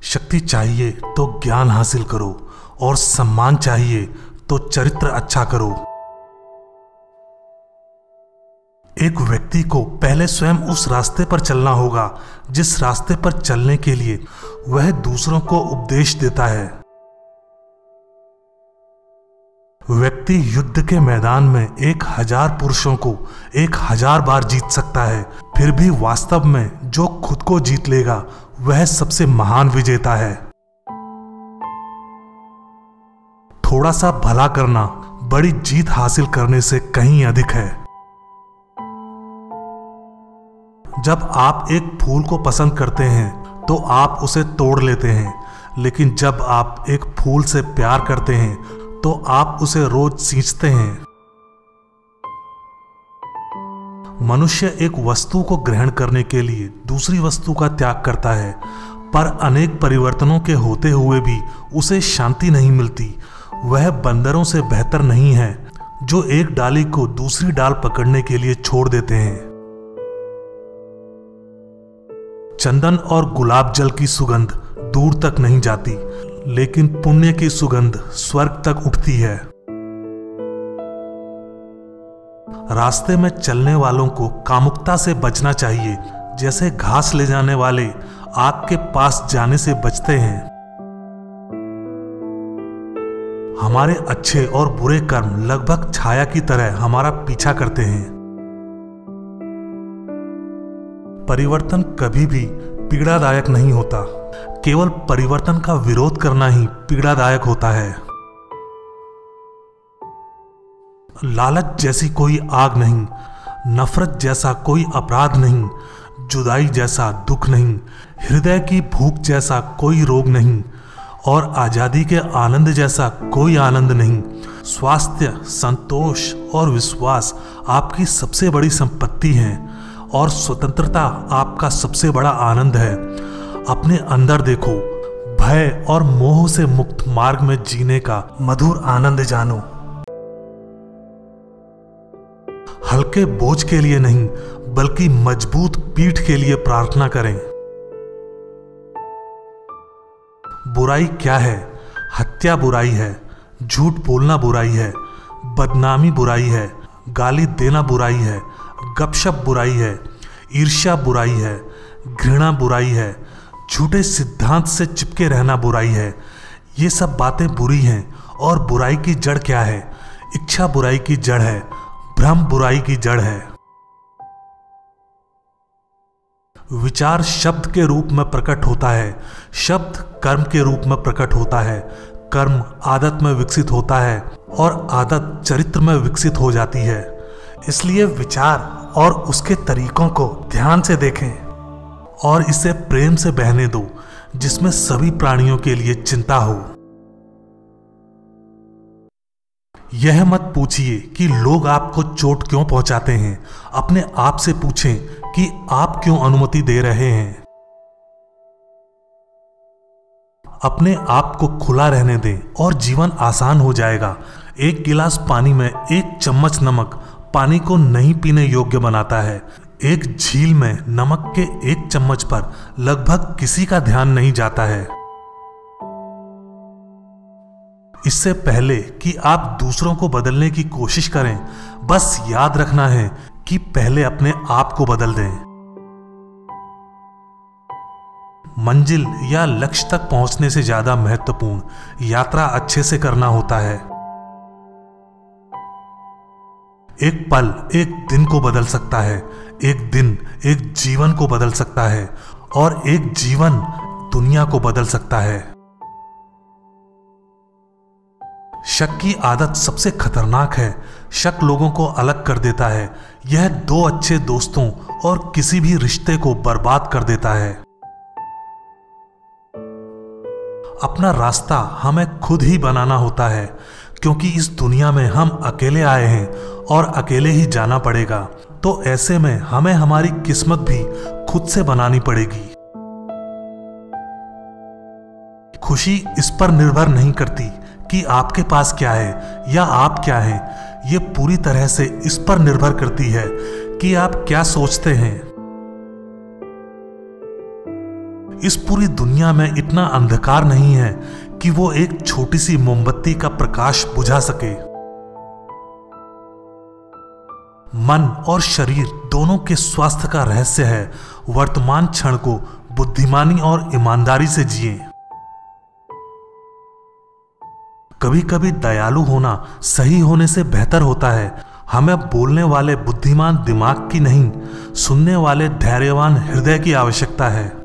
शक्ति चाहिए तो ज्ञान हासिल करो और सम्मान चाहिए तो चरित्र अच्छा करो। एक व्यक्ति को पहले स्वयं उस रास्ते पर चलना होगा जिस रास्ते पर चलने के लिए वह दूसरों को उपदेश देता है। व्यक्ति युद्ध के मैदान में 1000 पुरुषों को 1000 बार जीत सकता है, फिर भी वास्तव में जो खुद को जीत लेगा वह सबसे महान विजेता है। थोड़ा सा भला करना बड़ी जीत हासिल करने से कहीं अधिक है। जब आप एक फूल को पसंद करते हैं तो आप उसे तोड़ लेते हैं, लेकिन जब आप एक फूल से प्यार करते हैं तो आप उसे रोज सींचते हैं। मनुष्य एक वस्तु को ग्रहण करने के लिए दूसरी वस्तु का त्याग करता है, पर अनेक परिवर्तनों के होते हुए भी उसे शांति नहीं मिलती। वह बंदरों से बेहतर नहीं है जो एक डाली को दूसरी डाल पकड़ने के लिए छोड़ देते हैं। चंदन और गुलाब जल की सुगंध दूर तक नहीं जाती, लेकिन पुण्य की सुगंध स्वर्ग तक उठती है। रास्ते में चलने वालों को कामुकता से बचना चाहिए, जैसे घास ले जाने वाले आग के पास जाने से बचते हैं। हमारे अच्छे और बुरे कर्म लगभग छाया की तरह हमारा पीछा करते हैं। परिवर्तन कभी भी पीड़ादायक नहीं होता, केवल परिवर्तन का विरोध करना ही पीड़ादायक होता है। लालच जैसी कोई आग नहीं, नफरत जैसा कोई अपराध नहीं, जुदाई जैसा दुख नहीं, हृदय की भूख जैसा कोई रोग नहीं और आजादी के आनंद जैसा कोई आनंद नहीं। स्वास्थ्य, संतोष और विश्वास आपकी सबसे बड़ी संपत्ति है और स्वतंत्रता आपका सबसे बड़ा आनंद है। अपने अंदर देखो, भय और मोह से मुक्त मार्ग में जीने का मधुर आनंद जानो। हल्के बोझ के लिए नहीं, बल्कि मजबूत पीठ के लिए प्रार्थना करें। बुराई क्या है? हत्या बुराई है, झूठ बोलना बुराई है, बदनामी बुराई है, गाली देना बुराई है, गपशप बुराई है, ईर्ष्या बुराई है, घृणा बुराई है, झूठे सिद्धांत से चिपके रहना बुराई है। ये सब बातें बुरी हैं और बुराई की जड़ क्या है? इच्छा बुराई की जड़ है, भ्रम बुराई की जड़ है। विचार शब्द के रूप में प्रकट होता है, शब्द कर्म के रूप में प्रकट होता है, कर्म आदत में विकसित होता है और आदत चरित्र में विकसित हो जाती है। इसलिए विचार और उसके तरीकों को ध्यान से देखें और इसे प्रेम से बहने दो, जिसमें सभी प्राणियों के लिए चिंता हो। यह मत पूछिए कि लोग आपको चोट क्यों पहुंचाते हैं, अपने आप से पूछें कि आप क्यों अनुमति दे रहे हैं। अपने आप को खुला रहने दें और जीवन आसान हो जाएगा। एक गिलास पानी में 1 चम्मच नमक पानी को नहीं पीने योग्य बनाता है। एक झील में नमक के 1 चम्मच पर लगभग किसी का ध्यान नहीं जाता है। इससे पहले कि आप दूसरों को बदलने की कोशिश करें, बस याद रखना है कि पहले अपने आप को बदल दें। मंजिल या लक्ष्य तक पहुंचने से ज्यादा महत्वपूर्ण यात्रा अच्छे से करना होता है। एक पल एक दिन को बदल सकता है, एक दिन एक जीवन को बदल सकता है और एक जीवन दुनिया को बदल सकता है। शक की आदत सबसे खतरनाक है। शक लोगों को अलग कर देता है। यह 2 अच्छे दोस्तों और किसी भी रिश्ते को बर्बाद कर देता है। अपना रास्ता हमें खुद ही बनाना होता है, क्योंकि इस दुनिया में हम अकेले आए हैं और अकेले ही जाना पड़ेगा। तो ऐसे में हमें हमारी किस्मत भी खुद से बनानी पड़ेगी। खुशी इस पर निर्भर नहीं करती कि आपके पास क्या है या आप क्या हैं। ये पूरी तरह से इस पर निर्भर करती है कि आप क्या सोचते हैं। इस पूरी दुनिया में इतना अंधकार नहीं है कि वो एक छोटी सी मोमबत्ती का प्रकाश बुझा सके। मन और शरीर दोनों के स्वास्थ्य का रहस्य है वर्तमान क्षण को बुद्धिमानी और ईमानदारी से जिए। कभी कभी दयालु होना सही होने से बेहतर होता है। हमें बोलने वाले बुद्धिमान दिमाग की नहीं, सुनने वाले धैर्यवान हृदय की आवश्यकता है।